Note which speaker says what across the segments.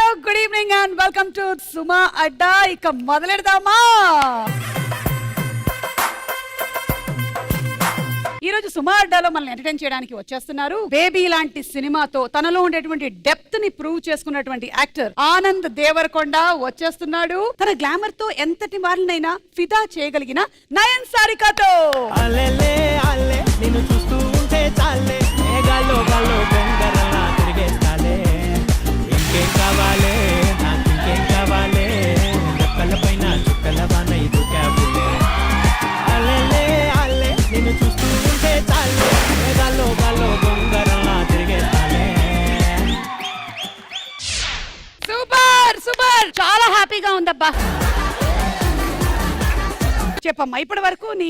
Speaker 1: Good evening and welcome to Suma Adda. ఇక మొదలెడదామా? ఈ రోజు సుమా అడ్డాలో మనల్ని ఎంటర్టైన్ చేయడానికి వచ్చేస్తున్నారు బేబీ లాంటి సినిమాతో తనలో ఉండేటువంటి డెప్త్ ని ప్రూవ్ చేసుకున్నటువంటి యాక్టర్ ఆనంద్ దేవరకొండ వచ్చేస్తున్నాడు. తన గ్లామర్ తో ఎంతటి వారినైనా ఫిదా చేయగలిగిన నయన్ సారికతో.
Speaker 2: నిన్ను చూస్తూ ఉంటే చాలే గాల్లో గాల్లో బొంగరలా తిరిగేస్తాలే. ఇంకేం కావాలే నాకు ఇంకేం కావాలే రెక్కల పైన చుక్కల వాన ఎదుకావులే. అల్లెలే అల్లే నిన్ను చూస్తూ ఉంటే చాలే గాల్లో గాల్లో బొంగరలా తిరిగేస్తాలే.
Speaker 1: సూపర్ సూపర్, చాలా హ్యాపీగా ఉందబ్బా. చెప్పమ్మా, ఇప్పటి వరకు నీ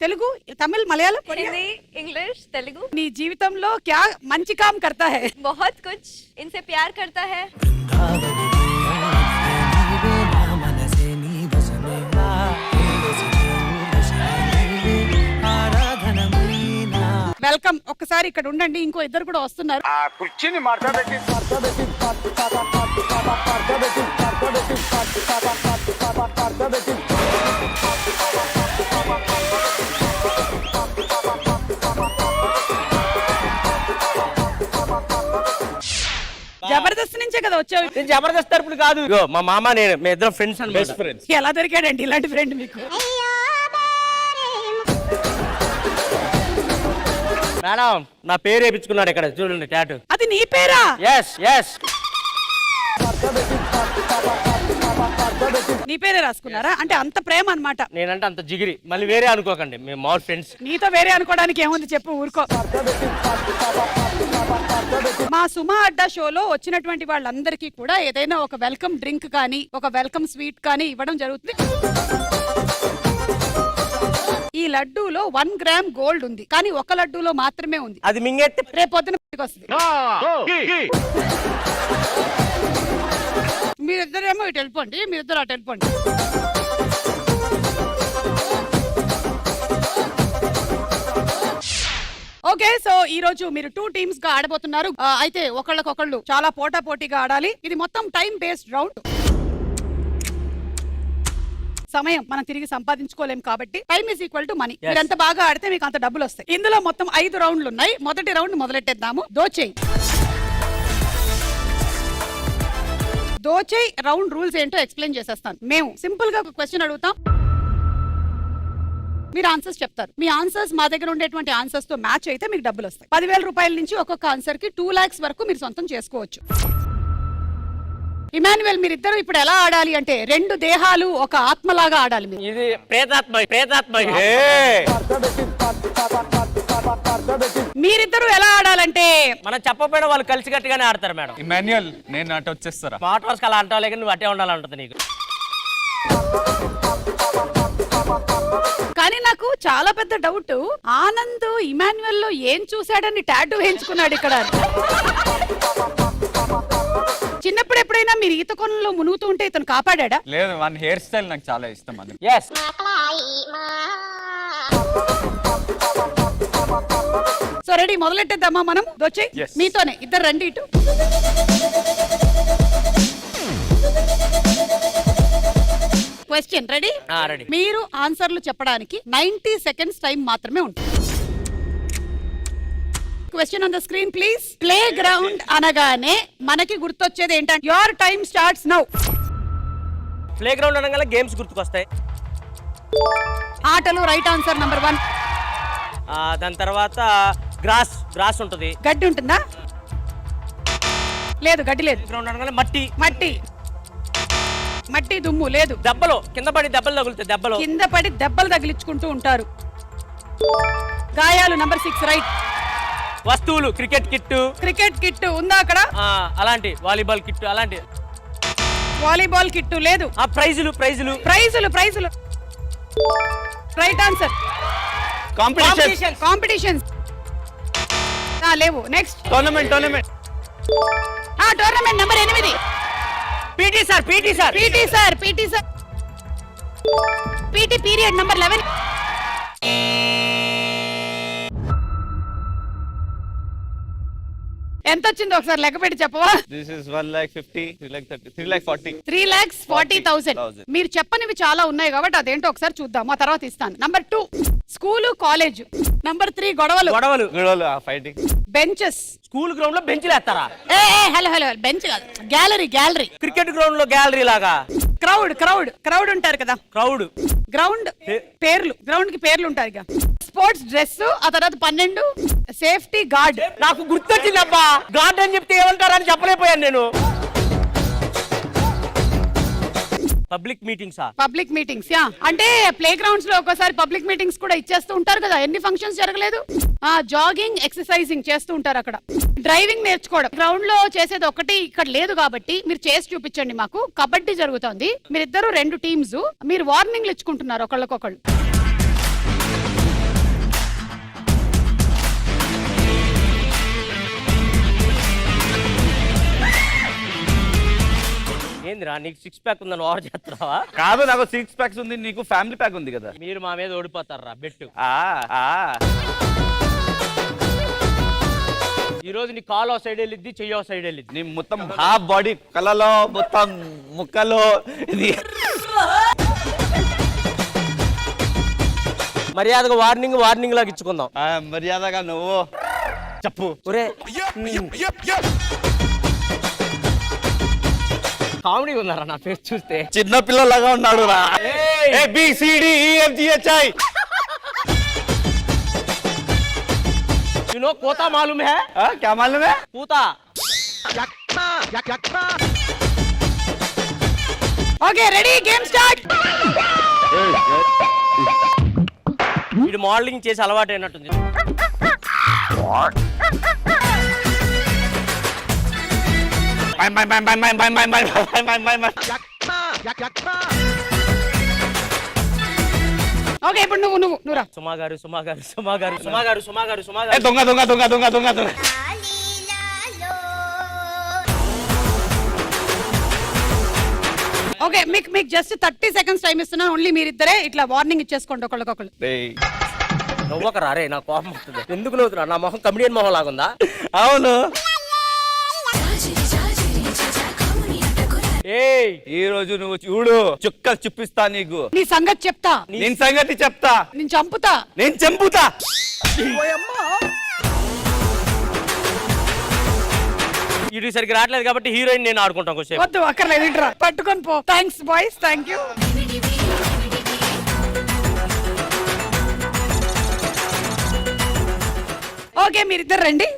Speaker 1: తెలుగు, తమిళ్, మలయాళం,
Speaker 3: हिंदी, इंग्लिश, तेलुगु
Speaker 1: నీ జీవితంలో క్యా మంచి కామ్ కర్తా హై?
Speaker 3: बहुत कुछ इनसे प्यार करता है.
Speaker 1: వెల్కమ్. ఒక్కసారి ఇక్కడ ఉండండి, ఇంకో ఇద్దరు కూడా వస్తున్నారు.
Speaker 4: కుర్చీని మాట్లాడబెట్టి
Speaker 1: జబర్దస్త్ నుంచే కదా వచ్చావు?
Speaker 2: నేను జబర్దస్త్ తరపున కాదు, మా మామ నేను మీ ఇద్దరం ఫ్రెండ్స్ అండ్ బెస్ట్ ఫ్రెండ్స్.
Speaker 1: ఎలా దొరికాడండి ఇలాంటి ఫ్రెండ్ మీకు?
Speaker 2: మేడం నా పేరు వేయించుకున్నాడు ఇక్కడ చూడండి టాటూ.
Speaker 1: అది నీ పేరా?
Speaker 2: ఎస్ ఎస్
Speaker 1: నీ పేరే రాసుకున్నారా? అంటే అంత ప్రేమ అన్నమాట.
Speaker 2: నేనంటే అంత జిగిరి, మళ్ళీ వేరే అనుకోకండి, మేము మామూలు ఫ్రెండ్స్.
Speaker 1: నీతో వేరే అనుకోవడానికి ఏముంది చెప్పు, ఊరుకో. మా సుమా అడ్డా షోలో వచ్చినటువంటి వాళ్ళందరికీ కూడా ఏదైనా ఒక వెల్కమ్ డ్రింక్ కానీ ఒక వెల్కమ్ స్వీట్ కానీ ఇవ్వడం జరుగుతుంది. ఈ లడ్డూలో 1 గ్రామ్ గోల్డ్ ఉంది, కానీ ఒక లడ్డూలో మాత్రమే ఉంది.
Speaker 2: అది మింగెత్తే
Speaker 1: రేపు పొద్దున వస్తుంది. మీరిద్దరేమో ఇటు వెళ్ళిపోండి, మీరిద్దరు అటు వెళ్ళిపోండి. ఓకే, సో ఈ రోజు మీరు 2 టీమ్స్ గా ఆడబోతున్నారు. అయితే ఒకళ్ళకొకళ్ళు చాలా పోటాపోటీగా ఆడాలి. ఇది మొత్తం టైం బేస్డ్ రౌండ్. సమయం మనం తిరిగి సంపాదించుకోలేం కాబట్టి time is equal to money. మీరు ఎంత బాగా ఆడితే మీకు అంత డబ్బులు వస్తాయి. ఇందులో మొత్తం 5 రౌండ్లు ఉన్నాయి. మొదటి రౌండ్ మొదలెట్టేద్దాము. దోచేయ్ రౌండ్ రూల్స్ ఏంటో ఎక్స్ప్లెయిన్ చేసేస్తాను. మేము సింపుల్ గా ఒక క్వశ్చన్ అడుగుతాం, మీరు ఆన్సర్స్ చెప్తారు. మీ ఆన్సర్స్ మా దగ్గర ఉండేటువంటి ఆన్సర్స్ తో మ్యాచ్ అయితే మీకు డబ్బులు వస్తాయి. 10,000 రూపాయల నుంచి ఒక్కొక్క ఆన్సర్ కి 2 lakhs వరకు మీరు సొంతం చేసుకోవచ్చు. ఇమాన్యుయల్, మీరిద్దరు ఇప్పుడు ఎలా ఆడాలి అంటే 2 దేహాలు ఒక ఆత్మలాగా ఆడాలి. మీరు
Speaker 2: ఇది ప్రేతాత్మ
Speaker 1: మీరిద్దరు ఎలా ఆడాలంటే
Speaker 2: మనం చెప్పపోయినా వాళ్ళు కలిసి గట్టిగానే ఆడతారు మేడం.
Speaker 5: ఇమాన్యుయల్, నేను అటు వచ్చేస్తారా?
Speaker 2: స్మార్ట్ వర్క్ అలా అంటావు, లేక నువ్వు అట్టే ఉండాలంటుంది నీకు.
Speaker 1: కానీ నాకు చాలా పెద్ద డౌట్, ఆనంద్ ఇమాన్యుయల్ లో ఏం చూశాడని టాటూ వేయించుకున్నాడు ఇక్కడ. చిన్నప్పుడు ఎప్పుడైనా మీరు ఈత కొలంలో మునుగుతూ ఉంటే ఇతను కాపాడా?
Speaker 5: లేదు, వన్ హెయిర్ స్టైల్ నాకు చాలా ఇష్టం. అది
Speaker 2: yes
Speaker 1: సో రెడీ, మొదలెట్టేద్దామా మనం? దోచేయ్
Speaker 5: Yes.
Speaker 1: మీతోనే, ఇద్దరు రండి ఇటు. Question ready?
Speaker 2: రెడీ.
Speaker 1: మీరు ఆన్సర్లు చెప్పడానికి 90 seconds టైం మాత్రమే ఉంటుంది. Question on the screen please. Play ground అనగానే మనకి గుర్తొచ్చేది ఏంటంటే your time starts now.
Speaker 2: Play ground అనగానే గేమ్స్ గుర్తుకొస్తాయి.
Speaker 1: ఆటలు రైట్ ఆన్సర్ నంబర్ 1.
Speaker 2: దాని తర్వాత గ్రాస్ ఉంటుంది.
Speaker 1: గడ్డి ఉంటుందా? లేదు, గడ్డి లేదు.
Speaker 2: గ్రౌండ్ అనగానే
Speaker 1: మట్టి దుమ్ము లేదు.
Speaker 2: దెబ్బలు కింద పడి దెబ్బలు తగులుతాయి.
Speaker 1: కింద పడి దెబ్బలు తగిలించుకుంటూ ఉంటారు. గాయాలు నంబర్ 6 రైట్.
Speaker 2: వస్తువులు క్రికెట్ కిట్టు
Speaker 1: ఉందా అక్కడ?
Speaker 2: అలాంటి వాలీబాల్ కిట్టు అలాంటి.
Speaker 1: వాలీబాల్ కిట్టు లేదు.
Speaker 2: ప్రైజులు
Speaker 1: రైట్ ఆన్సర్. కాంపిటీషన్స్ లేవు. Next
Speaker 2: tournament
Speaker 1: tournament number 8.
Speaker 2: PT sir
Speaker 1: PT period number 11. ఎంత వచ్చింది ఒకసారి లెక్క పెట్టి చెప్పవా?
Speaker 4: This is 1,50,000, 3,30,000, 3,40,000.
Speaker 1: 3,40,000. మీరు చెప్పనివి చాలా ఉన్నాయి కాబట్టి అదేంటో ఒకసారి చూద్దాం, ఆ తర్వాత ఇస్తాను. Number 2 school college. నంబర్ 3 గొడవలు.
Speaker 4: గొడవలు, ఫైటింగ్.
Speaker 1: బెంచెస్.
Speaker 6: స్కూల్ గ్రౌండ్ లో బెంచ్లు వేస్తారా?
Speaker 1: ఏ హలో హలో, బెంచ్ కాదు, గ్యాలరీ.
Speaker 6: క్రికెట్ గ్రౌండ్ లో గ్యాలరీ లాగా.
Speaker 1: క్రౌడ్ ఉంటారు కదా,
Speaker 6: క్రౌడ్.
Speaker 1: గ్రౌండ్ పేర్లు, గ్రౌండ్ కి పేర్లు ఉంటాయి కదా. స్పోర్ట్స్ డ్రెస్, ఆ తర్వాత 12 సేఫ్టీ గార్డ్.
Speaker 6: నాకు గుర్తొచ్చిందబ్బా, గార్డ్ అని చెప్తే ఏమంటారని చెప్పలేకపోయాను నేను. పబ్లిక్ మీటింగ్స్
Speaker 1: యా, అంటే ప్లే గ్రౌండ్స్ లో ఒక్కోసారి పబ్లిక్ మీటింగ్స్ కూడా ఇచ్చేస్తూ ఉంటారు కదా. ఎన్ని ఫంక్షన్స్ జరగలేదు. జాగింగ్, ఎక్సర్సైజింగ్ చేస్తూ ఉంటారు అక్కడ. డ్రైవింగ్ నేర్చుకోవడం. గ్రౌండ్ లో చేసేది ఒకటి ఇక్కడ లేదు కాబట్టి మీరు చేసి చూపించండి మాకు. కబడ్డీ జరుగుతోంది, మీరిద్దరు 2 టీమ్స్, మీరు వార్నింగ్లు ఇచ్చుకుంటున్నారు ఒకళ్ళకొకళ్ళు.
Speaker 6: ఏందిరా నీకు 6 ప్యాక్ ఉందని ఓవర్ చేస్తున్నావా?
Speaker 4: కాదు, నాకు 6 packs ఉంది, నీకు ఫ్యామిలీ ప్యాక్ ఉంది కదా.
Speaker 6: మీరు మా మీద ఓడిపోతారా బెట్టు. ఈ రోజు నీ కాలు సైడ్ వెళ్ళిద్ది, చెయ్యో సైడ్ వెళ్ళిద్ది.
Speaker 4: నీ మొత్తం హాఫ్ బాడీ కళ్ళలో, మొత్తం ముక్కలో. ఇది
Speaker 6: మర్యాదగా వార్నింగ్ లాగా ఇచ్చుకుందాం.
Speaker 4: మర్యాదగా నువ్వు చెప్పు.
Speaker 6: ఒరే కామెడీ ఉన్నారా నా ఫేస్ చూస్తే?
Speaker 4: చిన్న పిల్లలాగా ఉన్నాడు రా. ABCDEFGHI.
Speaker 6: You know కోతా మాలూమ్ హై?
Speaker 4: क्या मालूम है?
Speaker 6: కూతా.
Speaker 1: Okay ready, game start.
Speaker 6: వీడు మోడలింగ్ చేసి అలవాటు అయినట్టుంది.
Speaker 1: ఓకే ఇప్పుడు నువ్వు రా.
Speaker 6: సుమా గారు.
Speaker 4: దొంగ.
Speaker 1: ఓకే మీకు జస్ట్ 30 seconds టైం ఇస్తున్నా. ఓన్లీ మీరిద్దరే ఇట్లా వార్నింగ్ ఇచ్చేసుకోండి ఒకళ్ళకొకళ్ళు.
Speaker 6: నవ్వకరా రే, నా కోపం వస్తుంది. ఎందుకు నవ్వుతున్నా? నా మొహం కమిడియన్ మొహం లాగుందా?
Speaker 4: అవును.
Speaker 6: ఈ
Speaker 4: రోజు నువ్వు చూడు, చుక్కలు చూపిస్తా నీకు.
Speaker 1: నీ సంగతి చెప్తా,
Speaker 4: నేను సంగతి చెప్తా.
Speaker 1: నేను చంపుతా.
Speaker 6: ఇటు సరికి రావట్లేదు కాబట్టి హీరోయిన్ నేను ఆడుకుంటాను కొంచెం.
Speaker 1: వద్దు, అక్కర్లేదు, ఇంట్రా పట్టుకొని పో. Thanks boys, thank you. Okay మీరిద్దరు రండి.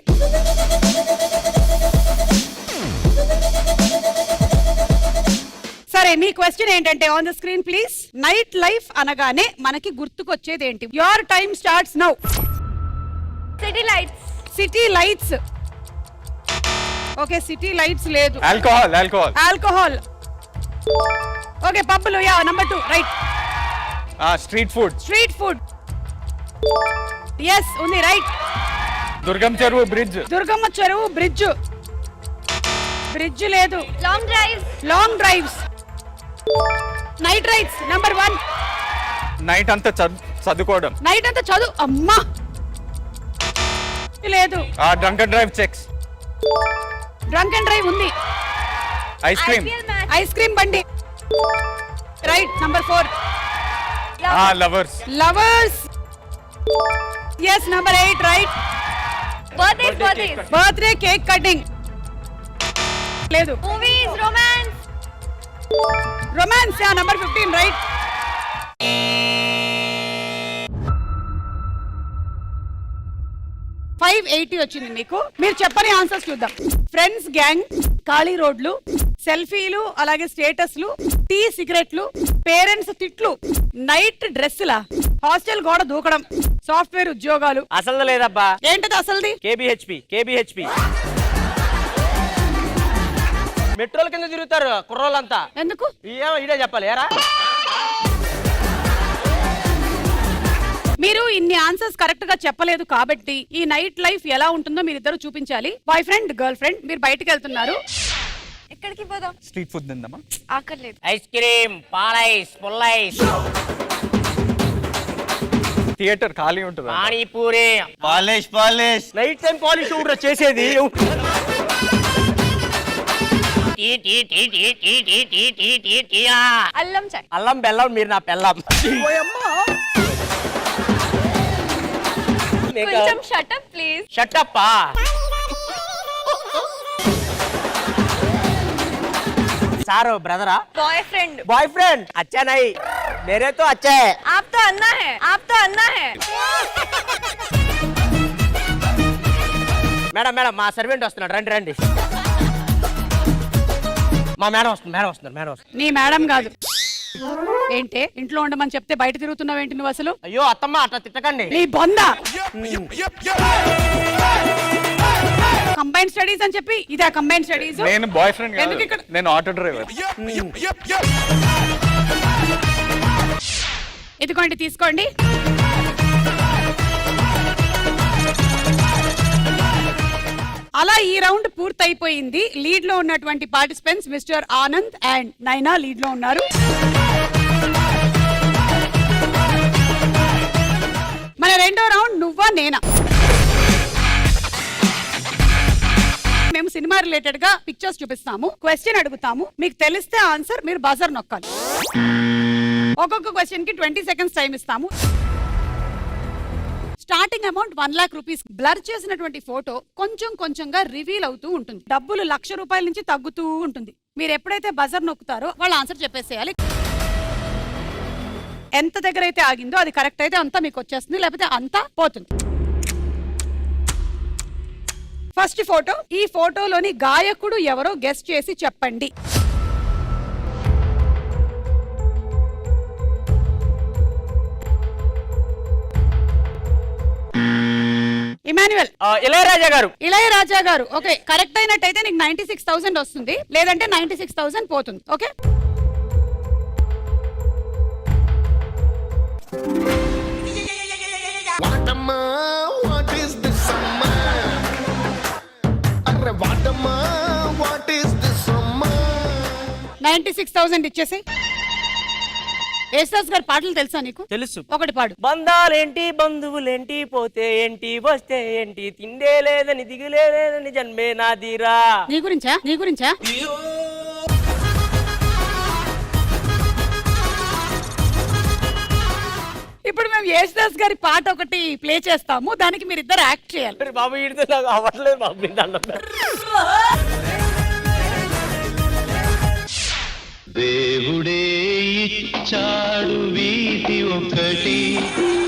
Speaker 1: సరే, మీ క్వశ్చన్ ఏంటంటే on the screen please. Night life అనగానే మనకి గుర్తుకొచ్చేది ఏంటి? Your time starts now. City lights. Okay, city lights లేదు. ఆల్కహాల్. ఓకే, పబ్బులు. Yeah, number 2 right.
Speaker 5: Street food.
Speaker 1: Yes ఉంది, రైట్.
Speaker 5: దుర్గమ్మ చెరువు
Speaker 1: బ్రిడ్జ్ లేదు. Long drives. Night rides. Number 1
Speaker 5: night అంతా చదువుకోవడం.
Speaker 1: అమ్మా లేదు.
Speaker 5: Drunk and drive checks.
Speaker 1: Drunk and drive ఉంది. Ice cream బండి. Right. Number 4 lovers. Yes. Number 8 right. Birthday cake cutting లేదు. Romance. Yeah, number 15 right. $580 వచ్చింది మీకు. మీరు చెప్పని ఆన్సర్స్ చూద్దాం. ఫ్రెండ్స్ గ్యాంగ్, ఖాళీ రోడ్లు, సెల్ఫీలు, అలాగే స్టేటస్లు, టీ సిగరెట్లు, పేరెంట్స్ తిట్లు, నైట్ డ్రెస్సులా, హాస్టల్ గోడ దూకడం, సాఫ్ట్వేర్ ఉద్యోగాలు.
Speaker 6: అసలు లేదబ్బా.
Speaker 1: ఏంటది అసలుది?
Speaker 6: కేబిహెచ్పి. మెట్రోల కింద తిరుగుతారు కుర్రోళ్ళంతా.
Speaker 1: ఎందుకు?
Speaker 6: ఇదే చెప్పాలి ఏరా.
Speaker 1: మీరు ఇన్ని ఆన్సర్స్ కరెక్ట్ గా చెప్పలేదు కాబట్టి ఈ నైట్ లైఫ్ ఎలా ఉంటుందో మీరిద్దరు చూపించాలి. బాయ్ ఫ్రెండ్, గర్ల్ ఫ్రెండ్, మీరు బయటకు వెళ్తున్నారు.
Speaker 3: ఎక్కడికి పోదాం?
Speaker 5: స్ట్రీట్ ఫుడ్ తిందామా?
Speaker 3: ఆకర్లేదు.
Speaker 6: ఐస్ క్రీమ్, పాలైస్, పుల్లైస్,
Speaker 5: థియేటర్ ఖాళీ ఉంటుంది.
Speaker 6: Panipuri,
Speaker 4: polish.
Speaker 6: Night time polish చేసేది.
Speaker 3: అల్లం చాయ్.
Speaker 6: అల్లం బెల్లం మీరు నా పెళ్ళం.
Speaker 3: కొంచెం షటప్ ప్లీజ్.
Speaker 6: షట్టప్పా. సారు బ్రదరా?
Speaker 3: Boy friend.
Speaker 6: Boy friend? అచ్చా నై మేరే తో అచ్చా హై.
Speaker 3: आप तो अन्ना है, आप तो अन्ना है.
Speaker 6: మేడం మేడం మా సర్వెంట్ వస్తున్నాడు, రండి రండి. మా మేడం వస్తున్నారు.
Speaker 1: నీ మేడం కాదు. ఏంటే ఇంట్లో ఉండమని చెప్తే బయట తిరుగుతున్నావేంటి నువ్వు అసలు?
Speaker 6: అయ్యో అత్తమ్మ అట్లా తిట్టకండి.
Speaker 1: నీ బొంద. కంబైన్ స్టడీస్ అని చెప్పి ఇదే కంబైన్ స్టడీస్.
Speaker 5: నేను బాయ్ ఫ్రెండ్
Speaker 1: ఎందుకు ఇక్కడ?
Speaker 5: నేను ఆటో డ్రైవర్.
Speaker 1: ఇదిగోండి తీసుకోండి. అలా ఈ రౌండ్ పూర్తయిపోయింది. లీడ్ లో ఉన్నటువంటి పార్టిసిపెంట్స్ మిస్టర్ ఆనంద్ అండ్ నైనా లీడ్ లో ఉన్నారు. మన రెండో రౌండ్ నువ్వా నేనా. మేము సినిమా రిలేటెడ్ గా పిక్చర్స్ చూపిస్తాము, క్వశ్చన్ అడుగుతాము, మీకు తెలిస్తే ఆన్సర్, మీరు బజర్ నొక్కాలి. ఒక్కొక్క క్వశ్చన్ కి 20 seconds టైం ఇస్తాము. Starting amount 1 lakh rupees. Blur చేసినటువంటి ఫోటో కొంచెం కొంచెంగా రివీల్ అవుతూ ఉంటుంది. డబ్బులు 1,00,000 రూపాయల నుంచి తగ్గుతూ ఉంటుంది. మీరు ఎప్పుడైతే బజర్ నొక్కుతారో వాళ్ళ ఆన్సర్ చెప్పేసేయాలి. ఎంత దగ్గర అయితే ఆగిందో అది కరెక్ట్ అయితే అంతా మీకు వచ్చేస్తుంది, లేకపోతే అంతా పోతుంది. First photo. ఈ ఫోటోలోని గాయకుడు ఎవరో గెస్ చేసి చెప్పండి. ఇమాన్యుయల్. ఇళయరాజా గారు. ఓకే, కరెక్ట్ అయినట్టయితే నీకు 96,000 వస్తుంది, లేదంటే 96,000 పోతుంది. ఓకే,
Speaker 7: వాటమ్మా వాట్ ఈస్ దిస్ అమ్మా, అరే వాటమ్మా వాట్ ఈస్ దిస్ అమ్మా.
Speaker 1: 96,000 ఇచ్చేసి. యేసుదాస్ గారి పాటలు తెలుసా నీకు?
Speaker 6: తెలుసు.
Speaker 1: ఒకటి పాడు.
Speaker 6: బంధాలేంటి బంధువులేంటి పోతే ఏంటి వస్తే ఏంటి తిండే లేదని దిగులే లేదని జన్మే నాదిరా.
Speaker 1: నీ గురించా? ఇప్పుడు మేము యేసుదాస్ గారి పాట ఒకటి ప్లే చేస్తాము, దానికి మీరు ఇద్దరు యాక్ట్ చేయాలి.
Speaker 6: బాబు ఈడితే నాకు అవ్వట్లేదు బాబు.
Speaker 8: దేవుడే ఇచ్చాడు వీటి ఒకటి,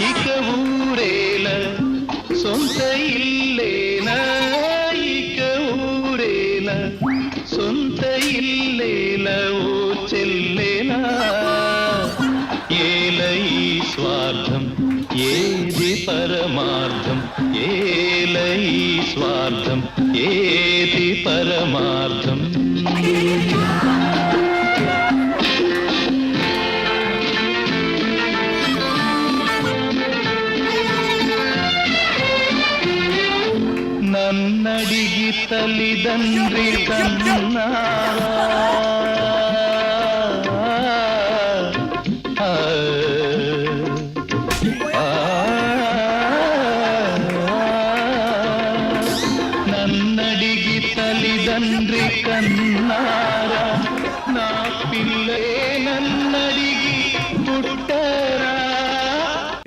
Speaker 8: ఇక ఊరేల సొంత ఇల్లేనా, ఇక ఊరేల సొంత ఇల్లేల ఓ చెల్లేనా. ఏల ఈ స్వార్థం ఏది పరమార్థం, ఏల ఈ స్వార్థం ఏది పరమార్థం. నన్నడిగి తల్లిదండ్రి కన్నారా, నన్నడిగి తల్లిదండ్రి కన్నారా, నా పిల్లే నన్నడిగి పుట్టరా.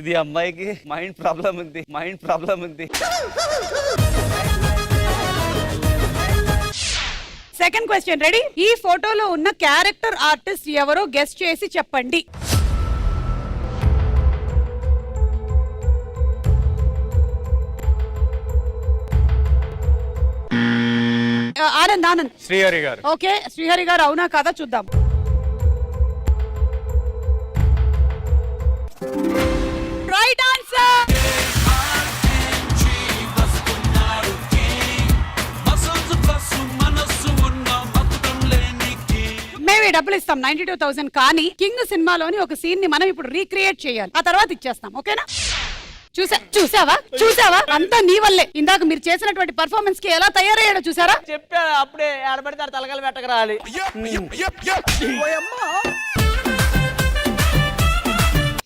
Speaker 4: ఇది అమ్మాయికి మైండ్ ప్రాబ్లం ఉంది.
Speaker 1: Second question ready. ఈ ఫోటోలో ఉన్న క్యారెక్టర్ ఆర్టిస్ట్ ఎవరో గెస్ చేసి చెప్పండి. ఆనంద్.
Speaker 5: శ్రీహరి గారు.
Speaker 1: ఓకే, శ్రీహరి గారు అవునా కాదా చూద్దాం. Right answer. మేమే డబ్బులు ఇస్తాం 92,000. కానీ కింగ్ సినిమాలోని ఒక సీన్ ని మనం ఇప్పుడు రీక్రియేట్ చేయాలి, ఆ తర్వాత ఇచ్చేస్తాం. ఓకేనా? చూసావా అంతా నీ వల్లే. ఇందాక మీరు చేసినటువంటి పర్ఫార్మెన్స్ కి ఎలా తయారయ్యాడో చూసారా?
Speaker 6: చెప్పా అప్పుడే ఆడబడితే తలకాలు పెట్టకరాలి.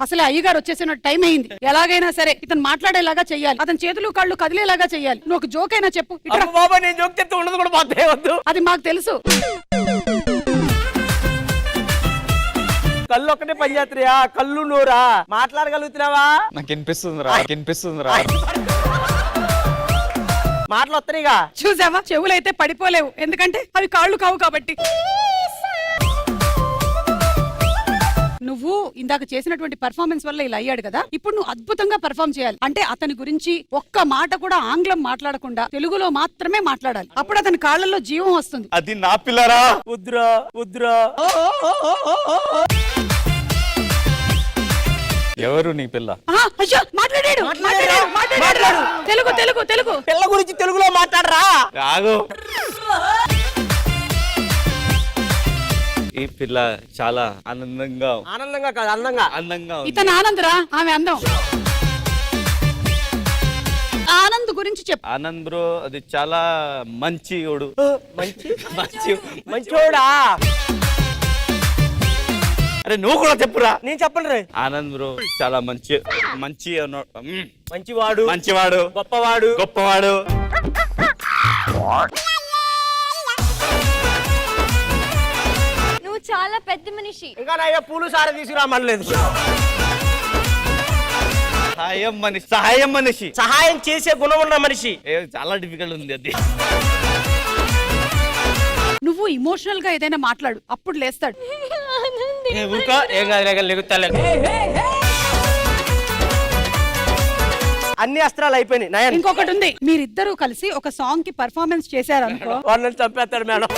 Speaker 1: అసలు అయ్యగారు వచ్చేసిన టైం అయింది. ఎలాగైనా సరే ఇతను మాట్లాడేలాగా చెయ్యాలి, అతని చేతులు కాళ్ళు కదిలేలాగా చెయ్యాలి. నువ్వు ఒక జోక్ అయినా చెప్పు.
Speaker 6: బాబా నేను జోక్ చెప్తే ఉండదు కూడా బాధ.
Speaker 1: అది మాకు తెలుసు.
Speaker 6: కళ్ళు ఒక్కటే పని చేస్తున్నాయా? కళ్ళు నోరా మాట్లాడగలుగుతున్నావా?
Speaker 5: నాకు వినిపిస్తుందిరా
Speaker 6: మాటలు వస్తున్నాయిగా.
Speaker 1: చూసావా, చెవులైతే పడిపోలేవు, ఎందుకంటే అవి కాళ్ళు కావు కాబట్టి. నువ్వు ఇందాక చేసినటువంటి పర్ఫార్మెన్స్ వల్ల ఇలా అయ్యాడు కదా, ఇప్పుడు నువ్వు అద్భుతంగా పర్ఫార్మ్ చేయాలి. అంటే అతని గురించి ఒక్క మాట కూడా ఆంగ్లం మాట్లాడకుండా తెలుగులో మాత్రమే మాట్లాడాలి. అప్పుడు అతని కాళ్ళల్లో జీవం వస్తుంది.
Speaker 5: అది నా పిల్లరా.
Speaker 6: ఉద్రా
Speaker 5: ఎవరు నీ పిల్ల?
Speaker 1: అయ్యో, మాట్లాడాడు. తెలుగు తెలుగు తెలుగు
Speaker 6: పిల్ల గురించి తెలుగులో మాట్లాడరా.
Speaker 4: రాగు. ఈ పిల్ల చాలా ఆనందంగా
Speaker 6: కాదు అందంగా
Speaker 4: ఉంది.
Speaker 1: ఇతను ఆనందరా, ఆమె అందం. ఆనంద్ గురించి చెప్పు.
Speaker 4: ఆనంద్ బ్రో అది చాలా మంచివాడు.
Speaker 6: మంచోడా.
Speaker 4: అరే నువ్వు కూడా చెప్పురా.
Speaker 6: నేను చెప్పను రే.
Speaker 4: ఆనంద్ బ్రో చాలా మంచివాడు, గొప్పవాడు.
Speaker 3: నువ్వు చాలా పెద్ద మనిషి.
Speaker 6: ఇంకా నా పూలు సార తీసుకురామనలేదు.
Speaker 4: సహాయం మనిషి,
Speaker 6: సహాయం చేసే గుణం ఉన్న మనిషి.
Speaker 4: చాలా డిఫికల్ట్ ఉంది అది.
Speaker 1: నువ్వు ఇమోషనల్ గా ఏదైనా మాట్లాడు, అప్పుడు లేస్తాడు.
Speaker 6: ఊరుకో, ఏం కాదు, లెగుతాలే. అన్ని అస్త్రాలు అయిపోయినాయి. నయన్
Speaker 1: ఇంకొకటి ఉంది, మీరిద్దరూ కలిసి ఒక సాంగ్ కి పర్ఫార్మెన్స్ చేశారనుకో,
Speaker 6: వాళ్ళని చంపేస్తాడు మేడం.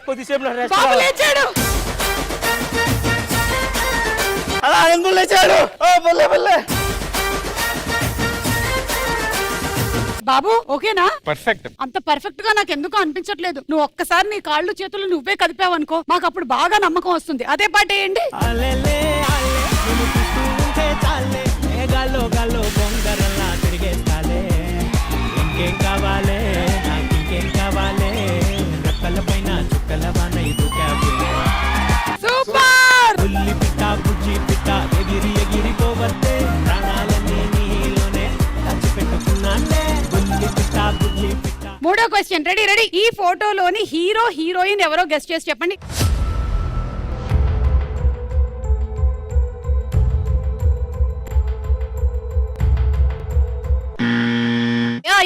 Speaker 6: కొద్దిసేపు
Speaker 1: బాబు లేచాడు.
Speaker 4: లేచాడు.
Speaker 1: బాబు ఓకేనా?
Speaker 5: పర్ఫెక్ట్.
Speaker 1: అంత పర్ఫెక్ట్ గా నాకు ఎందుకు అనిపించట్లేదు. నువ్వు ఒక్కసారి నీ కాళ్ళు చేతులు నువ్వే కదిపావు అనుకో, మాకు అప్పుడు బాగా నమ్మకం వస్తుంది. అదే పాట వేయండి.
Speaker 2: గాల్లో బొంగరల్లా తిరిగేస్తాలే. ఇంకేం కావాలే, నాకు ఇంకేం కావాలే. రెక్కల పైన చుక్కల వాన
Speaker 1: సూపర్.
Speaker 2: బుల్లి పిట్ట బుజ్జి పిట్ట ఎగిరిపోవద్దే. ప్రాణాలన్నీ నీలోనే దాచిపెట్టుకున్నానే. బుల్లి పిట్ట బుజ్జి పిట్ట.
Speaker 1: మూడో క్వశ్చన్, రెడీ. ఈ ఫోటోలోని హీరో హీరోయిన్ ఎవరో గెస్ట్ చేసి చెప్పండి.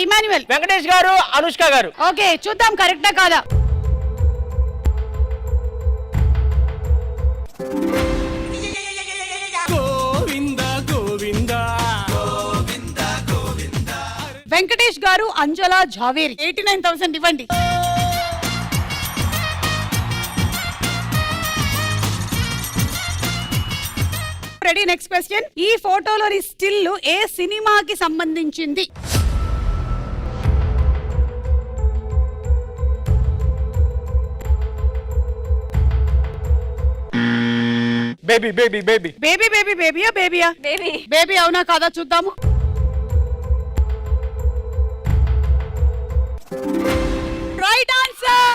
Speaker 1: ఇమాన్యుయల్.
Speaker 6: వెంకటేష్ గారు, అనుష్క గారు.
Speaker 1: ఓకే, చూద్దాం కరెక్టా కాదా. వెంకటేష్ గారు, అంజలా జావేరి. 89,000 ఇవ్వండి. Ready, next question. ఈ ఫోటోలోని స్టిల్ ఏ సినిమాకి సంబంధించింది? బేబీయా? బేబీ అవునా కాదా చూద్దాము. Right answer.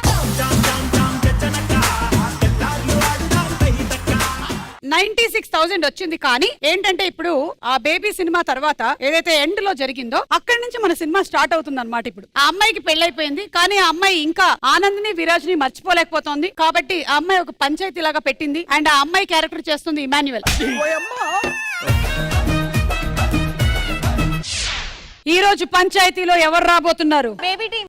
Speaker 1: 96,000 వచ్చింది. కానీ ఏంటంటే ఇప్పుడు ఆ బేబీ సినిమా తర్వాత ఏదైతే ఎండ్ లో జరిగిందో అక్కడి నుంచి మన సినిమా స్టార్ట్ అవుతుంది అన్నమాట. ఇప్పుడు ఆ అమ్మాయికి పెళ్ళైపోయింది, కానీ ఆ అమ్మాయి ఇంకా ఆనంద్ని విరాజ్ ని మర్చిపోలేకపోతుంది. కాబట్టి ఆ అమ్మాయి ఒక పంచాయతీ లాగా పెట్టింది. అండ్ ఆ అమ్మాయి క్యారెక్టర్ చేస్తుంది ఇమాన్యుయల్. ఈ రోజు పంచాయతీలో ఎవరు రాబోతున్నారు?
Speaker 3: Baby team.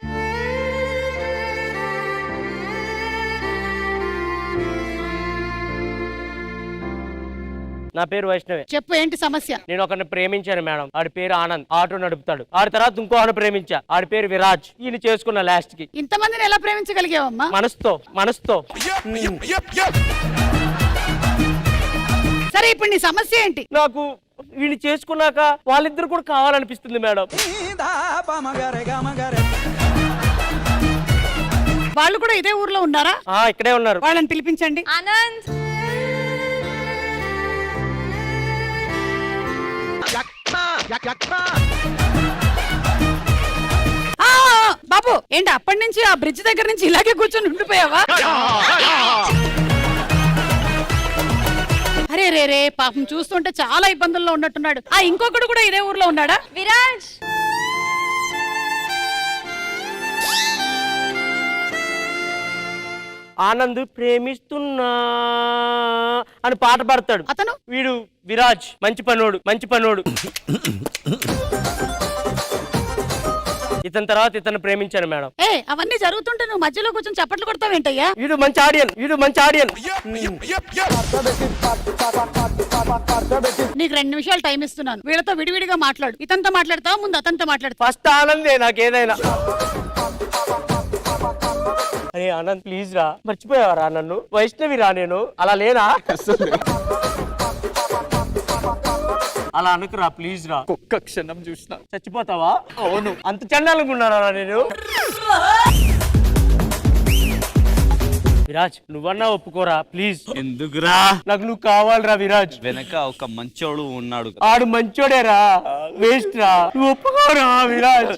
Speaker 6: నా పేరు వైష్ణవి.
Speaker 1: చెప్పు, ఏంటి సమస్య?
Speaker 6: నేను ఒకరిని ప్రేమించాను మేడం. ఆడి పేరు ఆనంద్, ఆటో నడుపుతాడు. ఆడి తర్వాత ఇంకోని ప్రేమించా, ఆడి పేరు విరాజ్. ఈయన చేసుకున్న లాస్ట్ కి.
Speaker 1: ఇంతమందిని ఎలా ప్రేమించగలిగావమ్మా?
Speaker 6: మనసుతో.
Speaker 1: సరే, ఇప్పుడు నీ సమస్య ఏంటి?
Speaker 6: నాకు వీళ్ళు చేసుకున్నాక వాళ్ళిద్దరు కూడా కావాలనిపిస్తుంది మేడం.
Speaker 1: వాళ్ళు కూడా ఇదే ఊర్లో ఉన్నారా?
Speaker 6: ఇక్కడే ఉన్నారు.
Speaker 1: వాళ్ళని పిలిపించండి.
Speaker 3: आनंद
Speaker 1: బాబు ఏంటి అప్పటి నుంచి ఆ బ్రిడ్జ్ దగ్గర నుంచి ఇలాగే కూర్చొని ఉండిపోయావా? అరే రే రే పాపం చూస్తుంటే చాలా ఇబ్బందుల్లో ఉన్నట్టున్నాడు. ఇంకొకడు కూడా ఇదే ఊర్లో ఉన్నాడా?
Speaker 3: विराज
Speaker 6: ఆనంద్ ప్రేమిస్తున్నా అని పాట పాడతాడు.
Speaker 1: అతను
Speaker 6: వీడు విరాజ్ మంచి పనోడు. ఇతని తర్వాత ఇతను ప్రేమించాను మేడం.
Speaker 1: అవన్నీ జరుగుతుంటే నువ్వు మధ్యలో కూర్చొని చప్పట్లు కొడతావేంటయ్యా?
Speaker 6: వీడు మంచి ఆడియన్.
Speaker 1: నీకు 2 నిమిషాలు టైం ఇస్తున్నాను. వీళ్ళతో విడివిడిగా మాట్లాడు. ఇతనితో మాట్లాడతావా ముందు అతనితో మాట్లాడతావా?
Speaker 6: ఫస్ట్ ఆనందే నాకేదైనా. అరే ఆనంద్ ప్లీజ్ రా, మర్చిపోయావరా నన్ను? వైష్ణవి రా, నేను అలా లేనా? అలా అనుకురా ప్లీజ్ రా.
Speaker 5: ఒక్క క్షణం చూసిన
Speaker 6: చచ్చిపోతావా? అవును. అంత చండాలనుకున్నారా నేను? విరాజ్ నువ్వన్నా ఒప్పుకోరా ప్లీజ్.
Speaker 4: ఎందుకురా?
Speaker 6: నాకు నువ్వు కావాలరా విరాజ్.
Speaker 4: వెనక ఒక మంచోడు ఉన్నాడు.
Speaker 6: ఆడు మంచోడేరా, వేస్ట్ రా. నువ్వు ఒప్పుకోరా విరాజ్.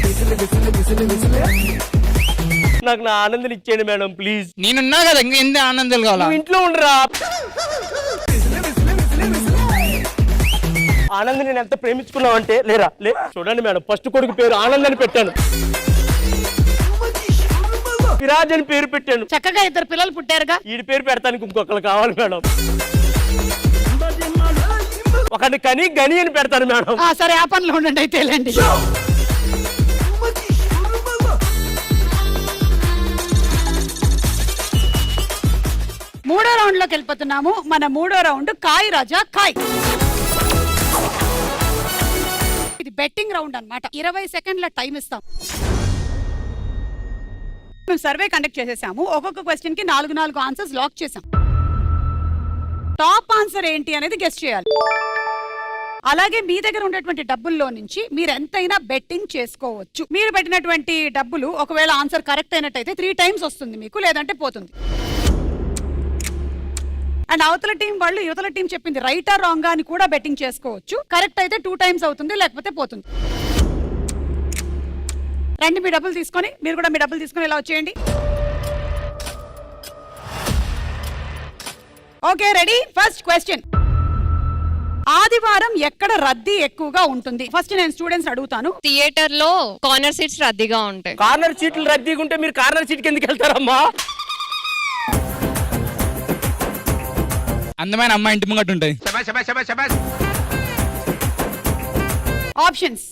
Speaker 6: నాకు నా ఆనందం ఇచ్చేయండి మేడం ప్లీజ్.
Speaker 2: నేనున్నా కదా, ఇంకా ఎంత ఆనందాలు కావాలా?
Speaker 6: నువ్వు ఇంట్లో ఉండరా. ఆనంద్ నేను ఎంత ప్రేమించుకున్నావు అంటే లేరా లే. చూడండి మేడం, ఫస్ట్ కొడుకు పేరు ఆనంద్ అని పెట్టాను, విరాజ్ అని పేరు పెట్టాను.
Speaker 1: చక్కగా 2 పిల్లలు పుట్టారుగా.
Speaker 6: వీడి పేరు పెడతానికి ఇంకొకరు కావాలి మేడం. ఒకటి కని గని అని పెడతాను మేడం.
Speaker 1: సరే ఆ పనిలో ఉండండి అయితే వెళ్ళండి. మూడో రౌండ్ లోకి వెళ్ళిపోతున్నాము. మన మూడో రౌండ్ కాయ్ రాజా కాయ్. ఇది బెట్టింగ్ రౌండ్ అన్నమాట. 20 సెకండ్ల టైం ఇస్తాం. మేము సర్వే కండక్ట్ చేసేసాము. ఒక్కొక్క క్వశ్చన్ కి 4 ఆన్సర్స్ లాక్ చేసాం. టాప్ ఆన్సర్ ఏంటి అనేది గెస్ చేయాలి. అలాగే మీ దగ్గర ఉన్నటువంటి డబ్బుల్లో నుంచి మీరు ఎంతైనా బెట్టింగ్ చేసుకోవచ్చు. మీరు పెట్టినటువంటి డబ్బులు ఒకవేళ ఆన్సర్ కరెక్ట్ అయినట్టయితే 3 టైమ్స్ వస్తుంది మీకు, లేదంటే పోతుంది. అండ్ అవతల టీం వాళ్ళు యువతల టీం చెప్పింది రైట్ ఆర్ రాంగ్ అని కూడా బెట్టింగ్ చేసుకోవచ్చు. కరెక్ట్ అయితే 2 టైమ్స్ అవుతుంది, లేకపోతే పోతుంది. రండి మీ డబ్బులు తీసుకొని, మీరు కూడా మీ డబ్బులు తీసుకొని ఇలా వచ్చేయండి. Okay ready? First question. ఆదివారం ఎక్కడ రద్దీ ఎక్కువగా ఉంటుంది? ఫస్ట్ నేను స్టూడెంట్స్ అడుగుతాను.
Speaker 3: థియేటర్ లో కార్నర్ సీట్స్ రద్దీగా ఉంటాయి.
Speaker 6: కార్నర్ సీట్లు రద్దీగా ఉంటే మీరు కార్నర్ సీట్ కిందకి వెళ్తారమ్మా?
Speaker 2: అందమైన అమ్మాయి ఇంటి ముంగట ఉంటాయి.
Speaker 1: ఆప్షన్స్.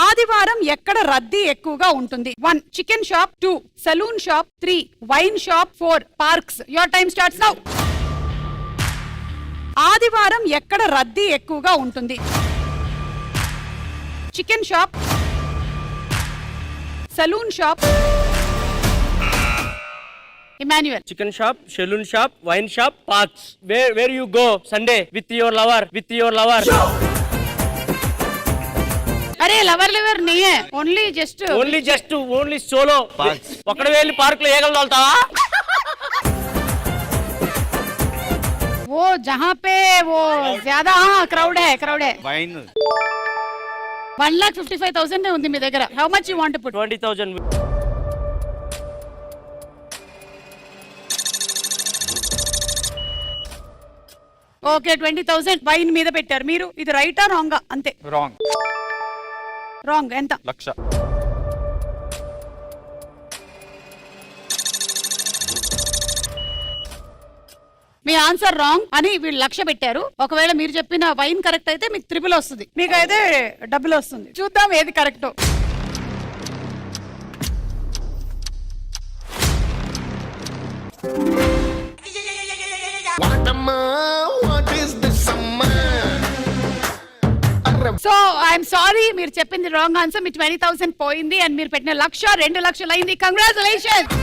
Speaker 1: ఆదివారం ఎక్కడ రద్దీ ఎక్కువగా ఉంటుంది? 1 chicken shop, 2 saloon shop, 3 wine shop, 4 parks. Your time starts now. ఆదివారం ఎక్కడ రద్దీ ఎక్కువగా ఉంటుంది? Chicken shop, saloon shop, Emmanuel.
Speaker 6: Chicken shop, salon shop, wine shop, parks. Where you go Sunday with your lover?
Speaker 1: అరే లవర్ నీయే. Only
Speaker 6: solo. ఒక్కడే వెళ్ళి park లో ఏగలు తోలుతావా?
Speaker 1: वो जहाँ पे वो ज्यादा क्राउड है.
Speaker 4: వైన్
Speaker 1: 1,55,000 ఉంది మీ దగ్గర. How much you want to put?
Speaker 6: 20,000.
Speaker 1: Okay 20,000 wine మీద పెట్టారు మీరు. ఇది రైటా రాంగా? అంతే. రాంగ్. ఎంత?
Speaker 5: 1,00,000.
Speaker 1: మీ ఆన్సర్ రాంగ్ అని వీళ్ళు 1,00,000 పెట్టారు. ఒకవేళ మీరు చెప్పిన వైన్ కరెక్ట్ అయితే మీకు 3 వస్తుంది, మీకు అయితే డబుల్ వస్తుంది. చూద్దాం ఏది కరెక్టో.
Speaker 7: What is this summer?
Speaker 1: So I'm sorry, మీరు చెప్పింది రాంగ్ ఆన్సర్. మీ 20,000 పోయింది. అండ్ మీరు పెట్టిన 1,00,000 2,00,000 అయింది. కంగ్రాచులేషన్స్.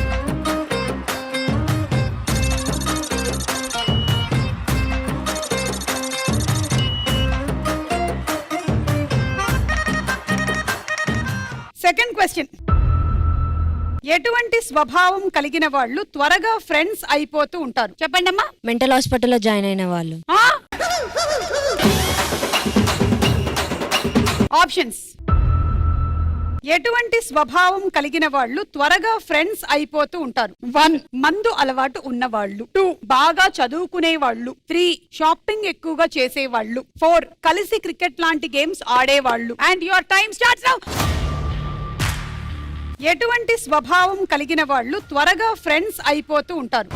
Speaker 1: Second question. ఎటువంటి స్వభావం కలిగిన వాళ్ళు త్వరగా ఫ్రెండ్స్ అయిపోతూ ఉంటారు? చెప్పండి అమ్మా.
Speaker 9: మెంటల్ హాస్పిటల్లో జాయిన్ అయిన వాళ్ళు.
Speaker 1: ఆప్షన్స్. ఎటువంటి స్వభావం కలిగిన వాళ్ళు త్వరగా ఫ్రెండ్స్ అయిపోతూ ఉంటారు? 1 మందు అలవాటు ఉన్నవాళ్ళు, 2 బాగా చదువుకునే వాళ్ళు, 3 షాపింగ్ ఎక్కువగా చేసేవాళ్ళు, 4 కలిసి క్రికెట్ లాంటి గేమ్స్ ఆడేవాళ్ళు. And your time starts now. ఎటువంటి స్వభావం కలిగిన వాళ్ళు త్వరగా ఫ్రెండ్స్ అయిపోతూ ఉంటారు?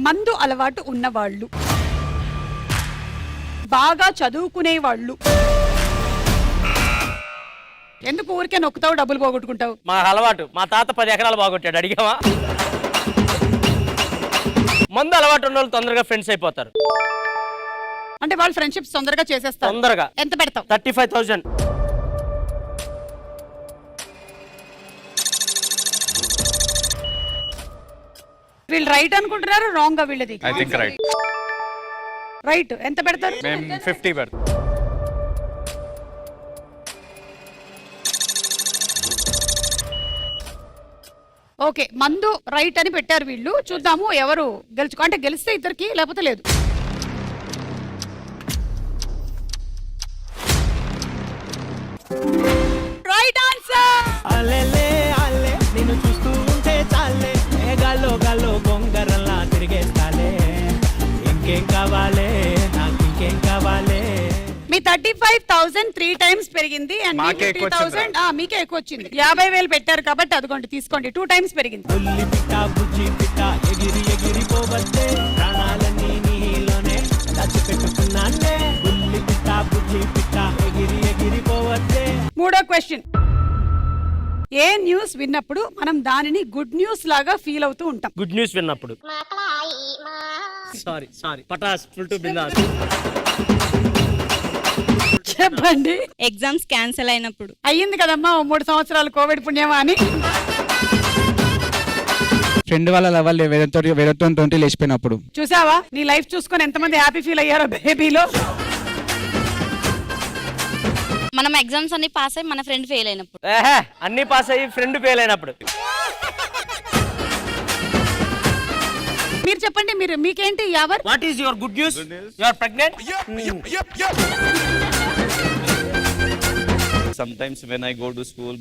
Speaker 1: మందు అలవాటు ఉన్నవాళ్ళు, బాగా చదువుకునే వాళ్ళు. ఎందుకు ఊరికే నొక్కుతావు, డబ్బులు పోగొట్టుకుంటావు?
Speaker 6: మా అలవాటు, మా తాత 10 ఎకరాలు బాగొట్టాడు, అడిగావా? మందు అలవాటు ఉన్న వాళ్ళు తొందరగా ఫ్రెండ్స్ అయిపోతారు.
Speaker 1: అంటే వాళ్ళు ఫ్రెండ్షిప్స్ తొందరగా చేసేస్తారు.
Speaker 6: తొందరగా.
Speaker 1: ఎంత పెడతావు?
Speaker 6: 35,000.
Speaker 1: వీళ్ళు రైట్ అనుకుంటున్నారు, రాంగ్ గా వీళ్ళది?
Speaker 5: I think right.
Speaker 1: రైట్. ఎంత పెడతారు?
Speaker 5: మేము 50 పెడతాం.
Speaker 1: ఓకే, మందు రైట్ అని పెట్టారు వీళ్ళు. చూద్దాము ఎవరు గెలుచుకో, అంటే గెలిస్తే ఇద్దరికి, లేకపోతే లేదు. Right answer.
Speaker 2: అల్లెలే అల్లె నిన్ను చూస్తూ ఉంటే చాలే, మేఘాల్లో గాల్లో గొంగరల్లా తిరిగేస్తాలే. ఇంకేం కావాలే, నాకు ఇంకేం కావాలే.
Speaker 1: మీ 35,000 3 టైమ్స్ పెరిగింది. అండ్
Speaker 5: మాకే ఎక్కువ
Speaker 1: 50,000 మీకే ఎక్కువ వచ్చింది. 50,000 పెట్టారు కాబట్టి అదిగోండి తీసుకోండి, 2 టైమ్స్ పెరిగింది.
Speaker 2: బుల్లి పిట్ట బుజ్జి పిట్ట ఎగిరి ఎగిరిపోవద్దే, ప్రాణాలన్నీ నీలోనే దాచిపెట్టుకున్నానే. బుల్లి పిట్ట బుజ్జి పిట్ట ఎగిరి ఎగిరిపోవద్దే.
Speaker 1: మూడో క్వశ్చన్. ఏ న్యూస్ విన్నప్పుడు మనం దానిని గుడ్ న్యూస్ లాగా ఫీల్ అవుతూ ఉంటాం?
Speaker 6: గుడ్ న్యూస్ విన్నప్పుడు. సారీ పటాస్ ఫుల్ టు బిందాస్.
Speaker 1: చెప్పండి.
Speaker 9: ఎగ్జామ్స్ క్యాన్సిల్ అయినప్పుడు.
Speaker 1: అయ్యింది కదమ్మా 3 సంవత్సరాలు కోవిడ్ పుణ్యమా అని.
Speaker 10: ఫ్రెండ్ వాళ్ళ లెవెల్ వేరేతో లేచిపోయినప్పుడు.
Speaker 1: చూసావా నీ లైఫ్ చూసుకొని ఎంతమంది హ్యాపీ ఫీల్ అయ్యారో బేబీలో.
Speaker 9: మనం ఎగ్జామ్స్ అన్ని పాస్ అయ్యి మన ఫ్రెండ్ ఫెయిల్ అయినప్పుడు.
Speaker 6: అన్ని పాస్ అయ్యి ఫ్రెండ్ ఫెయిల్ అయినప్పుడు.
Speaker 1: మీరు చెప్పండి, మీకేంటి యావర్?
Speaker 6: What is your good news? You are pregnant.
Speaker 4: Sometimes when I go to school,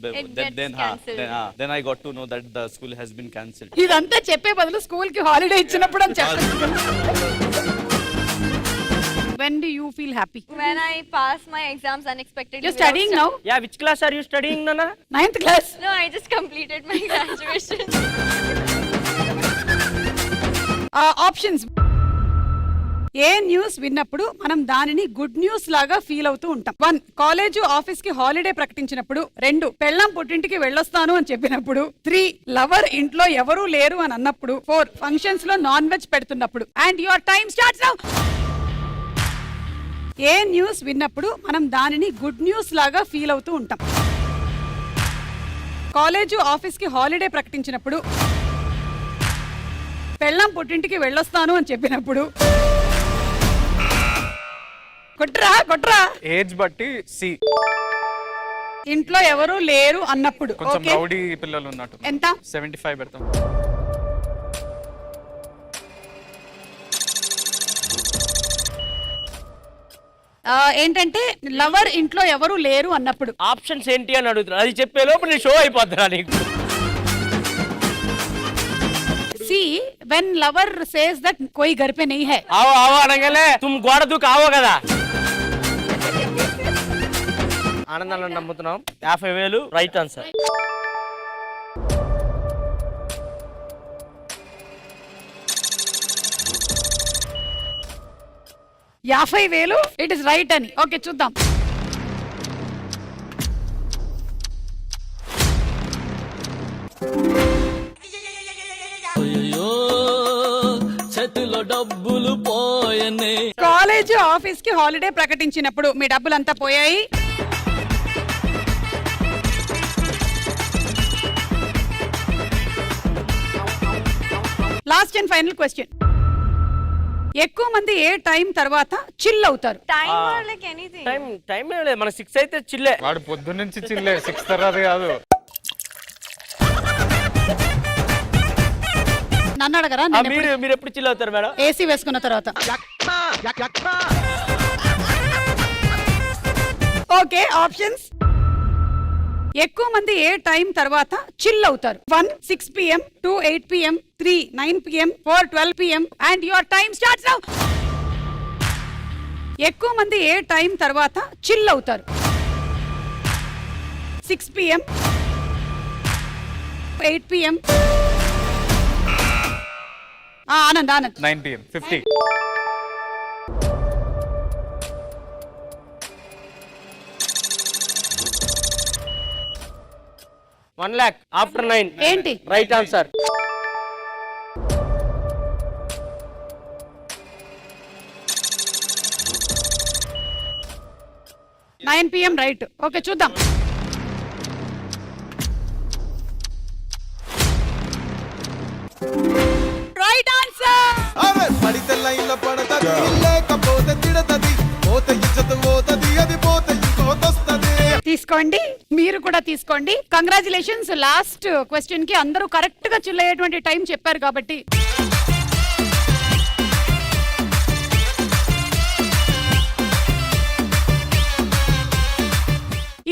Speaker 4: then I got to know that the school has been cancelled.
Speaker 1: ఇదంతా చెప్పే బదులు స్కూల్ కి హాలిడే ఇచ్చినప్పుడు అని చెప్పండి. When do you feel happy?
Speaker 3: When I pass my exams unexpectedly.
Speaker 1: You're studying now?
Speaker 6: Yeah, which class are you studying, Nana?
Speaker 1: 9th class.
Speaker 3: No, I just completed my graduation.
Speaker 1: Options. A news విన్నప్పుడు మనం దానిని good news లాగా feel అవుతూ ఉంటాం? 1 college office కి holiday ప్రకటించినప్పుడు, 2 పెళ్ళాం పుట్టింటికి వెళ్ళొస్తాను అని చెప్పినప్పుడు, 3 లవర్ ఇంట్లో ఎవరూ లేరు అని అన్నప్పుడు, 4 ఫంక్షన్స్ లో నాన్ వెజ్ పెడుతున్నప్పుడు. And your time starts now. ఏ న్యూస్ విన్నప్పుడు మనం దానిని గుడ్ న్యూస్ లాగా ఫీల్ అవుతూ ఉంటాం? కాలేజ్ ఆఫీస్ కి హాలిడే ప్రకటించినప్పుడు, పెళ్ళాం పుట్టింటికి వెళ్ళొస్తాను అని చెప్పినప్పుడు. కొట్రా.
Speaker 5: ఏజ్ బట్టి సి.
Speaker 1: ఇంట్లో ఎవరు లేరు అన్నప్పుడు.
Speaker 5: కొంచెం రౌడీ పిల్లలు ఉన్నట్టు.
Speaker 1: ఎంత?
Speaker 5: 75 పెడతాం.
Speaker 1: ఏంటంటే లవర్ ఇంట్లో ఎవరు లేరు అన్నప్పుడు.
Speaker 6: ఆప్షన్స్ ఏంటి అని అడుగుతున్నా, అది చెప్పే లోపు నీ షో అయిపోద్దిరా నీకు.
Speaker 1: See when lover says that कोई घर पे नहीं है.
Speaker 6: ఆవో అనగానే తుమ్ గోడ దూకి ఆవో కదా. ఆనందాన్ని నమ్ముతున్నాం. 50,000 right answer.
Speaker 1: It is right అని. ఓకే చూద్దాం.
Speaker 2: చేతిలో డబ్బులు పోయనే.
Speaker 1: కాలేజ్ ఆఫీస్ కి హాలిడే ప్రకటించినప్పుడు మీ డబ్బులంతా పోయాయి. Last and final question. ఎక్కువ మంది ఏ టైం తర్వాత చిల్ అవుతారు?
Speaker 3: Time or like anything.
Speaker 6: Time లేదు, మన 6 అయితే చిల్లే.
Speaker 5: వాడు పొద్దున్నుంచి చిల్లే, 6 తర్వాత కాదు.
Speaker 1: నన్ను అడగరా?
Speaker 6: మీరు ఎప్పుడు చిల్ అవుతారు మేడం?
Speaker 1: ఏసీ వేసుకున్న తర్వాత. Okay, options. ఎక్కువ మంది ఏ టైం తర్వాత చిల్ అవుతారు? 1 6 PM, 2 8 PM, 3 9 PM, 4 12 PM and your time starts now. ఎక్కువ మంది ఏ టైం తర్వాత చిల్ అవుతారు? 6 PM, 8 PM. Anand
Speaker 5: 9 PM 50.
Speaker 6: $1 lakh after 9.
Speaker 1: ఏంటి?
Speaker 6: Right answer.
Speaker 1: Nine PM right. Okay, చూద్దాం. Right answer.
Speaker 7: అరే పడితే లైన్లో పడతది, లేకపోతే తిడతది, పోతే ఇచ్చత పోతది, అది పోతే ఇంకోతొస్తది.
Speaker 1: తీసుకోండి, మీరు కూడా తీసుకోండి. కంగ్రాచులేషన్స్. లాస్ట్ క్వశ్చన్ కి అందరూ కరెక్ట్ గా చిల్ అయ్యేటువంటి టైం చెప్పారు కాబట్టి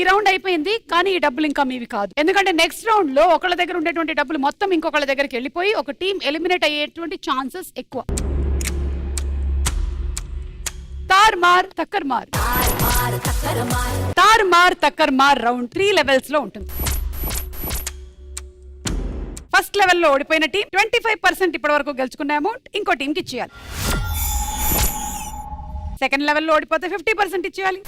Speaker 1: ఈ రౌండ్ అయిపోయింది. కానీ ఈ డబ్బులు ఇంకా మీవి కాదు, ఎందుకంటే నెక్స్ట్ రౌండ్ లో ఒకళ్ళ దగ్గర ఉండేటువంటి డబ్బులు మొత్తం ఇంకొకళ్ళ దగ్గరికి వెళ్ళిపోయి ఒక టీం ఎలిమినేట్ అయ్యేటువంటి ఛాన్సెస్ ఎక్కువ. తార్మార్ తక్కర్మార్, తార్మార్ తక్కర్మార్ రౌండ్ 3 లెవెల్స్ లో ఉంటుంది. ఫస్ట్ లెవెల్ లో ఓడిపోయిన టీం 25% ఇప్పటి వరకు గెలుచుకున్న అమౌంట్ ఇంకో టీం కి ఇచ్చేయాలి. సెకండ్ లెవెల్లో ఓడిపోతే 50% ఇచ్చేయాలి.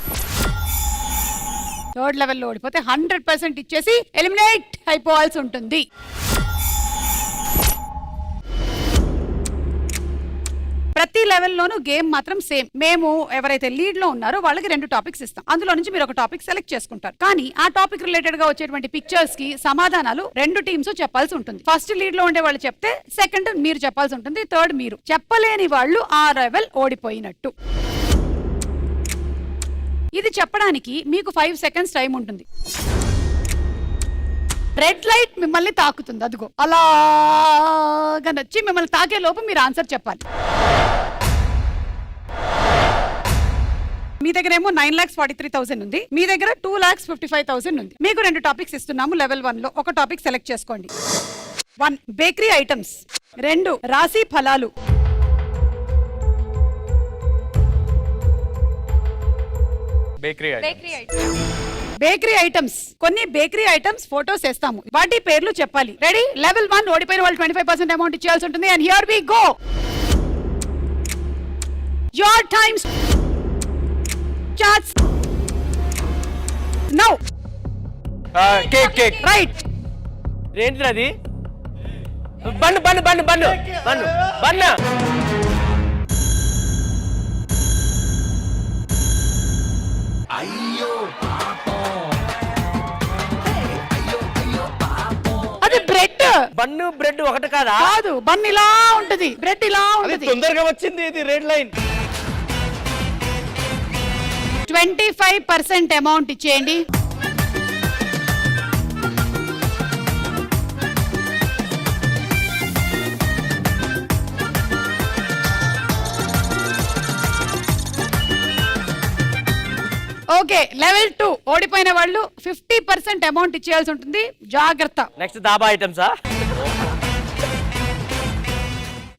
Speaker 1: థర్డ్ లెవెల్లో ఓడిపోతే 100% ఇచ్చేసి ఎలిమినేట్ అయిపోవాల్సి ఉంటుంది. ప్రతి లెవెల్లోనూ గేమ్ మాత్రం సేమ్. మేము ఎవరైతే లీడ్ లో ఉన్నారో వాళ్ళకి 2 టాపిక్స్ ఇస్తాం. అందులో నుంచి మీరు ఒక టాపిక్ సెలెక్ట్ చేసుకుంటారు. కానీ ఆ టాపిక్ రిలేటెడ్ గా వచ్చేటువంటి పిక్చర్స్ కి సమాధానాలు 2 టీమ్స్ చెప్పాల్సి ఉంటుంది. ఫస్ట్ లీడ్ లో ఉండే వాళ్ళు చెప్తే సెకండ్ మీరు చెప్పాల్సి ఉంటుంది, థర్డ్ మీరు. చెప్పలేని వాళ్ళు ఆ లెవెల్ ఓడిపోయినట్టు. ఇది చెప్పడానికి మీకు 5 సెకండ్స్ టైం ఉంటుంది. రెడ్ లైట్ మిమ్మల్ని తాకుతుంది, అదిగో అలాగా నచ్చి మిమ్మల్ని తాకే లోపు మీరు ఆన్సర్ చెప్పాలి. మీ దగ్గర ఏమో 9,43,000 ఉంది, మీ దగ్గర 2,55,000 ఉంది. మీకు 2 టాపిక్స్ ఇస్తున్నాము. లెవెల్ 1 లో ఒక టాపిక్ సెలెక్ట్ చేసుకోండి. 1 బేకరీ ఐటమ్స్, 2 రాశి ఫలాలు, బేకరీ ఐటమ్స్. కొన్ని బేకరీ ఐటమ్స్ ఫోటోస్ వేస్తాము, వాటి పేర్లు చెప్పాలి. రెడీ? లెవెల్ 1 ఓడిపోయిన వాళ్ళు 25% అమౌంట్ ఇచ్చేయాల్సి ఉంటుంది. And here we go. Your time starts now.
Speaker 5: Cake.
Speaker 1: Right.
Speaker 6: ఏంటిది అది? Bun bun bun bun bun బన్న.
Speaker 1: అది బ్రెడ్.
Speaker 6: బన్ను బ్రెడ్ ఒకటి కాదా?
Speaker 1: కాదు, బన్ ఇలా ఉంటది, బ్రెడ్ ఇలా ఉంటది.
Speaker 6: తొందరగా వచ్చింది ఇది రెడ్ లైన్.
Speaker 1: 25% అమౌంట్ ఇచ్చేయండి. ఓకే, లెవెల్ 2 ఓడిపోయిన వాళ్ళు 50% అమౌంట్ ఇచ్చేయాల్సి ఉంటుంది. జాగ్రత్త.
Speaker 6: నెక్స్ట్ దాబా ఐటమ్సా?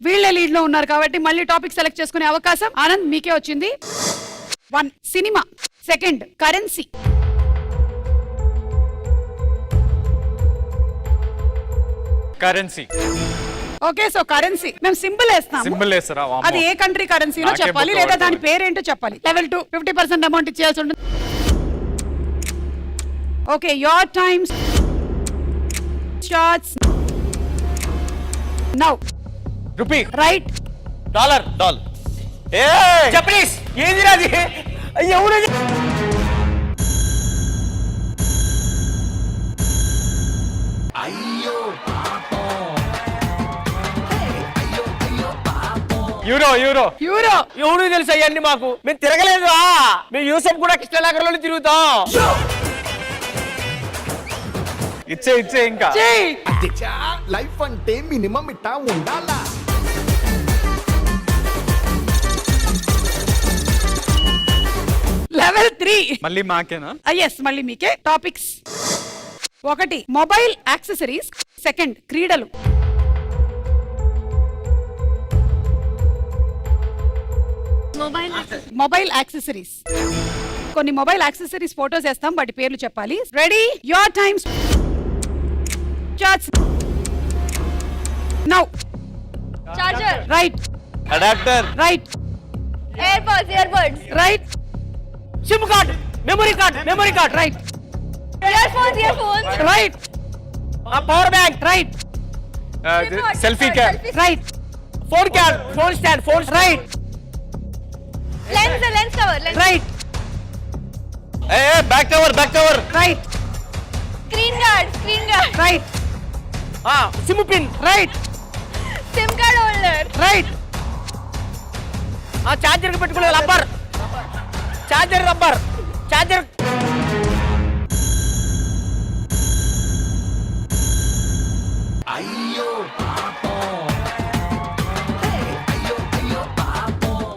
Speaker 1: వీళ్ళే లీడ్ లో ఉన్నారు కాబట్టి మళ్ళీ టాపిక్ సెలెక్ట్ చేసుకునే అవకాశం ఆనంద్ మీకే వచ్చింది. 1 cinema, 2 currency,
Speaker 5: currency.
Speaker 1: Okay, so currency మేము సింబల్ వేస్తాము.
Speaker 5: సింబల్ వేస్తారా? వామ్మో.
Speaker 1: అది ఏ కంట్రీ కరెన్సీనో
Speaker 5: నాకే
Speaker 1: చెప్పాలి,
Speaker 5: బుక్
Speaker 1: లేదా
Speaker 5: అవ్వదు.
Speaker 1: దాని పేరేంటో చెప్పాలి. లెవెల్ 2 50% అమౌంట్ ఇచ్చేయాల్సి ఉంటుంది. Okay, your time starts now.
Speaker 5: Rupee.
Speaker 1: Right.
Speaker 6: Dollar. Japanese. ఏంది అది? ఎవరు?
Speaker 5: యూరో.
Speaker 1: యూరో.
Speaker 6: ఎవరు తెలుసు అయ్యండి మాకు? మేము తిరగలేదు. మేము యూసఫ్ కూడా కృష్ణనగర్లో తిరుగుతాం.
Speaker 5: ఇచ్చే ఇంకా
Speaker 1: చెయ్.
Speaker 7: లైఫ్ అంటే మినిమం ఇట్టా ఉండాలా.
Speaker 1: లెవెల్ 3.
Speaker 5: మళ్ళీ మాకేనా?
Speaker 1: ఎస్, మళ్ళీ మీకే టాపిక్స్. 1 మొబైల్ యాక్సెసరీస్, 2 క్రీడలు. Mobile accessories. కొన్ని మొబైల్ యాక్సెసరీస్ ఫోటోస్ వేస్తాం, వాటి పేర్లు చెప్పాలి. Ready, your time starts now.
Speaker 3: Charger.
Speaker 1: Right,
Speaker 4: adapter,
Speaker 1: right,
Speaker 3: Earbuds.
Speaker 1: Right,
Speaker 6: sim card, memory card,
Speaker 1: right,
Speaker 3: Earphones.
Speaker 1: Right,
Speaker 6: power bank,
Speaker 1: right,
Speaker 5: selfie cam,
Speaker 1: right,
Speaker 6: phone card, phone stand,
Speaker 1: right,
Speaker 3: Lens cover.
Speaker 1: Right,
Speaker 4: back cover,
Speaker 1: right,
Speaker 3: Screen guard.
Speaker 1: Right,
Speaker 6: sim pin,
Speaker 1: right,
Speaker 3: SIM card holder.
Speaker 1: Right,
Speaker 6: charger కి పెట్టుకునే rubber, charger.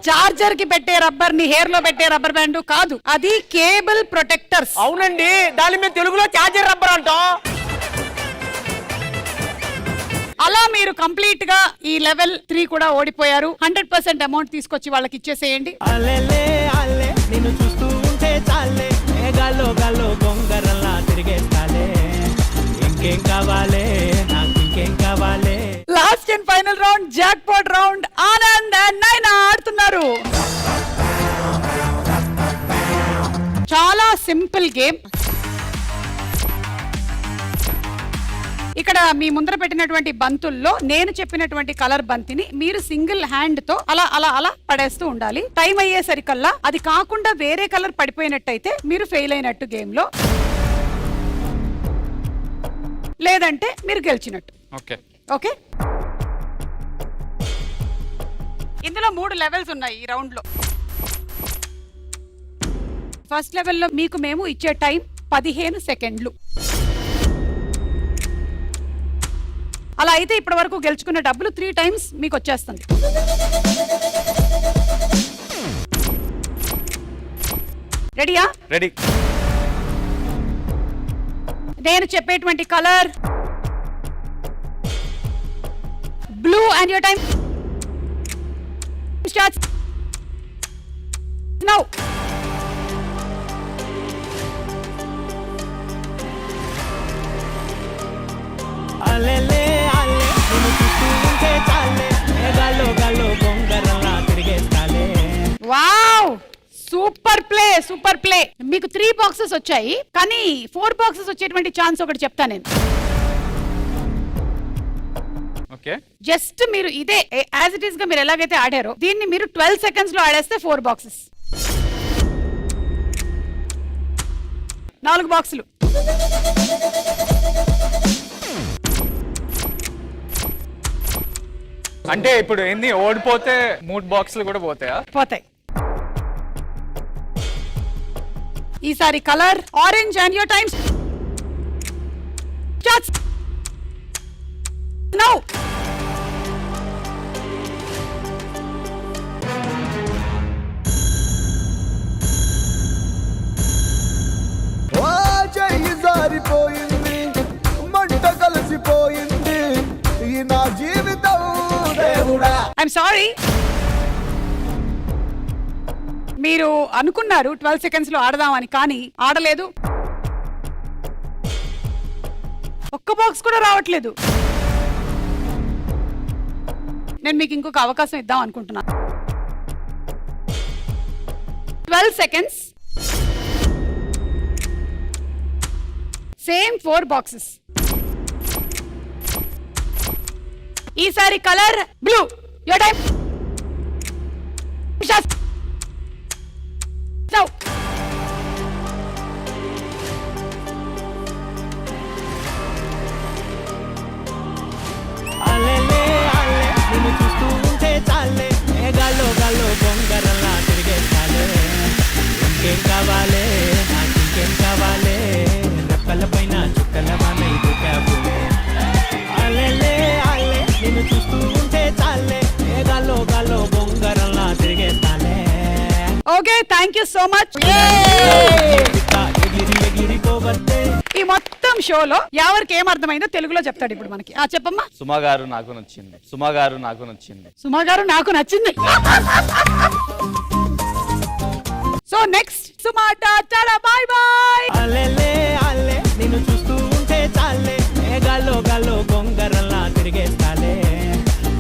Speaker 1: Charger కి పెట్టే rubber ని hair లో పెట్టే rubber band కాదు, అది cable protectors.
Speaker 6: అవునండి, దాని మీద తెలుగులో చార్జర్ రబ్బర్ అంటాం.
Speaker 1: అలా మీరు కంప్లీట్ గా ఈ లెవెల్ 3 కూడా ఓడిపోయారు. 100% అమౌంట్ తీసుకొచ్చి వాళ్ళకి ఇచ్చేసేయండి.
Speaker 2: అల్లెలే అల్లె నిన్ను చూస్తూ ఉంటే చాలే గాల్లో గొంగరల్లా తిరిగేస్తాలే. ఇంకేం కావాలే నాకు, ఇంకేం కావాలే.
Speaker 1: Last and final round, jackpot round. Anand and Naina ఆడుతున్నారు. చాలా సింపుల్ గేమ్. ఇక్కడ మీ ముందర పెట్టినటువంటి బంతుల్లో నేను చెప్పినటువంటి కలర్ బంతిని మీరు సింగిల్ హ్యాండ్ తో అలా అలా అలా పడేస్తూ ఉండాలి. టైం అయ్యేసరికల్లా అది కాకుండా వేరే కలర్ పడిపోయినట్టయితే మీరు ఫెయిల్ అయినట్టు గేమ్ లో, లేదంటే మీరు గెలిచినట్టు.
Speaker 5: ఓకే
Speaker 1: ఓకే, ఇందులో 3 లెవెల్స్ ఉన్నాయి ఈ రౌండ్ లో. ఫస్ట్ లెవెల్లో మీకు మేము ఇచ్చే టైం 15 సెకండ్లు. అలా అయితే ఇప్పటి వరకు గెలుచుకున్న డబ్బులు 3 టైమ్స్ మీకు వచ్చేస్తుంది. రెడీయా?
Speaker 5: రెడీ.
Speaker 1: నేను చెప్పేటువంటి colour blue and your time starts now.
Speaker 2: అల్లెలే అల్లె నిన్ను చూస్తూ ఉంటే చాలే గాల్లో గొంగరల్లా తిరిగేస్తాలే.
Speaker 1: Wow, super play. మీకు 3 బాక్సెస్ వచ్చాయి, కానీ 4 బాక్సెస్ వచ్చేటువంటి ఛాన్స్ ఒకటి చెప్తా నేను.
Speaker 5: ఓకే,
Speaker 1: జస్ట్ మీరు ఇదే యాజ్ ఇట్ ఈస్ గా మీరు ఎలాగైతే ఆడారో దీన్ని మీరు 12 సెకండ్స్ లో ఆడేస్తే 4 బాక్సెస్, 4 బాక్సులు.
Speaker 5: అంటే ఇప్పుడు ఏంది, ఓడిపోతే 3 బాక్సులు కూడా పోతాయా?
Speaker 1: పోతాయి. ఈసారి colour orange and your times starts now.
Speaker 7: చెయ్యి జారిపోయింది, మంట కలిసిపోయింది, ఈ నా జీవితం దేవుడా.
Speaker 1: ఐఎమ్ సారీ, మీరు అనుకున్నారు 12 సెకండ్స్ లో ఆడదామని, కానీ ఆడలేదు. ఒక్క బాక్స్ కూడా రావట్లేదు. నేను మీకు ఇంకొక అవకాశం ఇద్దాం అనుకుంటున్నాను. 12 సెకండ్స్, సేమ్ 4 బాక్సెస్. ఈసారి colour blue. Your time now.
Speaker 2: అల్లెలే అల్లె నిన్ను చూస్తూ ఉంటే చాలే గాల్లో గొంగరల్లా తిరిగేస్తాలే. ఇంకేం కావాలే నాకు, ఇంకేం కావాలే. రెప్పల పైన చుక్కల వాన ఇది
Speaker 1: okay, thank you so much.
Speaker 2: ఎగిరి ఎగిరిపోవద్దే.
Speaker 1: ఈ మొత్తం షోలో ఎవరికి ఏం అర్థమైందో తెలుగులో చెప్తాడు ఇప్పుడు మనకి. చెప్పమ్మా.
Speaker 4: సుమా గారు నాకు నచ్చింది, సుమా గారు నాకు నచ్చింది.
Speaker 1: సుమా గారు నాకు నచ్చింది. సో నెక్స్ట్ సుమా టాటా, బాయ్ బాయ్.